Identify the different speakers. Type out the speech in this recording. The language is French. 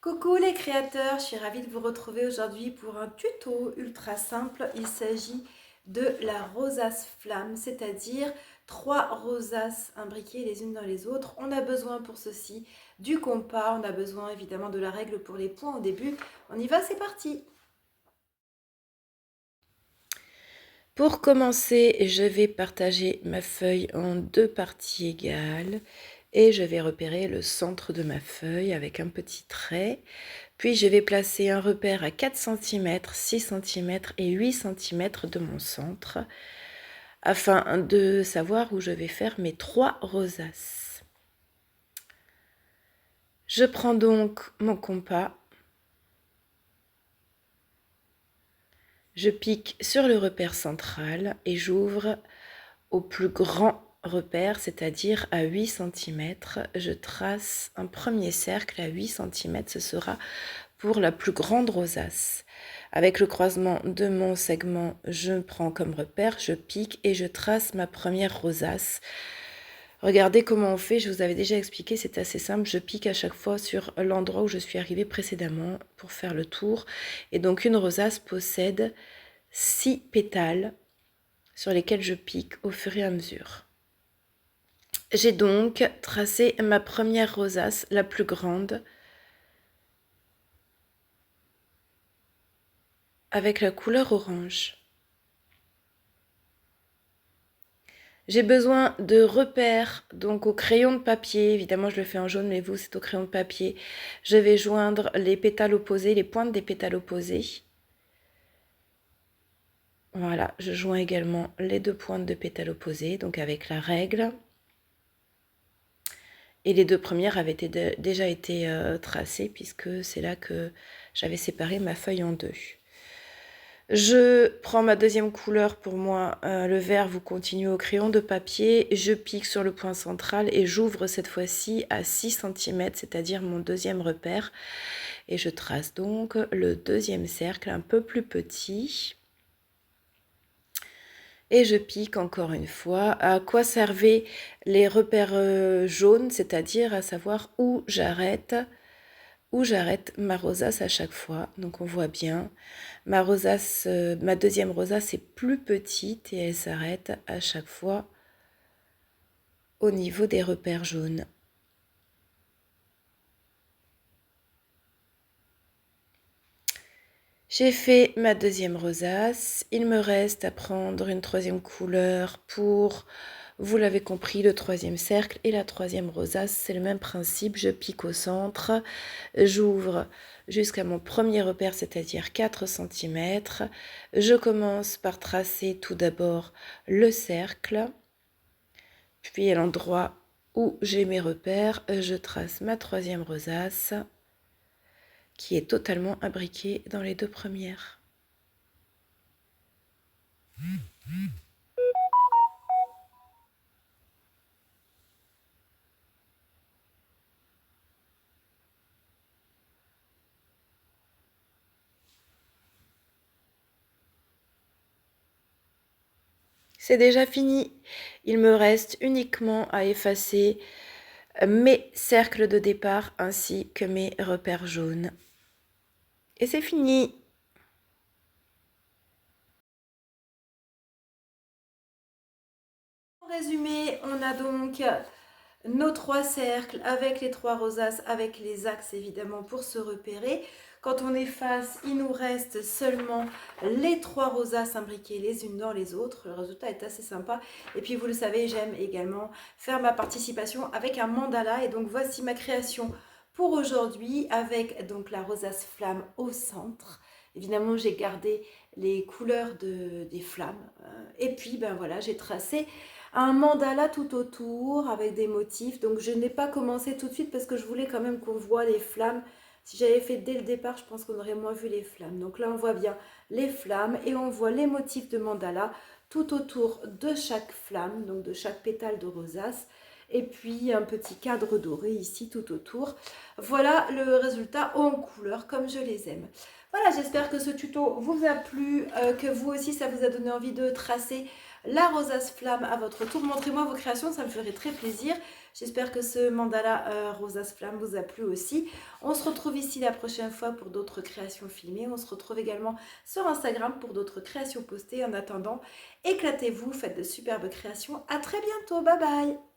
Speaker 1: Coucou les créateurs, je suis ravie de vous retrouver aujourd'hui pour un tuto ultra simple. Il s'agit de la rosace flamme, c'est-à-dire 3 rosaces imbriquées les unes dans les autres. On a besoin pour ceci du compas, on a besoin évidemment de la règle pour les points au début. On y va, c'est parti! Pour commencer, je vais partager ma feuille en 2 parties égales et je vais repérer le centre de ma feuille avec un petit trait. Puis je vais placer un repère à 4 cm, 6 cm et 8 cm de mon centre afin de savoir où je vais faire mes 3 rosaces. Je prends donc mon compas, je pique sur le repère central et j'ouvre au plus grand repère, c'est-à-dire à 8 cm. Je trace un premier cercle à 8 cm, ce sera pour la plus grande rosace. Avec le croisement de mon segment, je prends comme repère, je pique et je trace ma première rosace. Regardez comment on fait, je vous avais déjà expliqué, c'est assez simple. Je pique à chaque fois sur l'endroit où je suis arrivée précédemment pour faire le tour. Et donc une rosace possède 6 pétales sur lesquels je pique au fur et à mesure. J'ai donc tracé ma première rosace, la plus grande, avec la couleur orange. J'ai besoin de repères, donc au crayon de papier, évidemment je le fais en jaune, mais vous c'est au crayon de papier. Je vais joindre les pétales opposés, les pointes des pétales opposés. Voilà, je joins également les 2 pointes de pétales opposés, donc avec la règle. Et les 2 premières avaient déjà été tracées, puisque c'est là que j'avais séparé ma feuille en 2. Je prends ma deuxième couleur, pour moi le vert, vous continuez au crayon de papier, je pique sur le point central et j'ouvre cette fois-ci à 6 cm, c'est-à-dire mon deuxième repère. Et je trace donc le deuxième cercle un peu plus petit. Et je pique encore une fois. À quoi servaient les repères jaunes, c'est-à-dire à savoir où j'arrête ma rosace à chaque fois. Donc on voit bien, ma deuxième rosace est plus petite et elle s'arrête à chaque fois au niveau des repères jaunes. J'ai fait ma deuxième rosace, il me reste à prendre une troisième couleur pour, vous l'avez compris, le troisième cercle et la troisième rosace, c'est le même principe, je pique au centre, j'ouvre jusqu'à mon premier repère, c'est-à-dire 4 cm. Je commence par tracer tout d'abord le cercle, puis à l'endroit où j'ai mes repères, je trace ma troisième rosace, qui est totalement imbriquée dans les 2 premières. C'est déjà fini. Il me reste uniquement à effacer mes cercles de départ ainsi que mes repères jaunes. Et c'est fini. En résumé, on a donc nos 3 cercles avec les 3 rosaces, avec les axes évidemment pour se repérer. Quand on efface, il nous reste seulement les 3 rosaces imbriquées les unes dans les autres. Le résultat est assez sympa. Et puis vous le savez, j'aime également faire ma participation avec un mandala. Et donc voici ma création pour aujourd'hui avec donc la rosace flamme au centre. Évidemment, j'ai gardé les couleurs des flammes. Et puis, ben voilà, j'ai tracé un mandala tout autour avec des motifs. Donc je n'ai pas commencé tout de suite parce que je voulais quand même qu'on voit les flammes. Si j'avais fait dès le départ, je pense qu'on aurait moins vu les flammes. Donc là, on voit bien les flammes et on voit les motifs de mandala tout autour de chaque flamme, donc de chaque pétale de rosace. Et puis un petit cadre doré ici tout autour. Voilà le résultat en couleur comme je les aime. Voilà, j'espère que ce tuto vous a plu, que vous aussi ça vous a donné envie de tracer la rosace flamme à votre tour. Montrez-moi vos créations, ça me ferait très plaisir. J'espère que ce mandala rosace flamme vous a plu aussi. On se retrouve ici la prochaine fois pour d'autres créations filmées. On se retrouve également sur Instagram pour d'autres créations postées. En attendant, éclatez-vous, faites de superbes créations. À très bientôt, bye bye.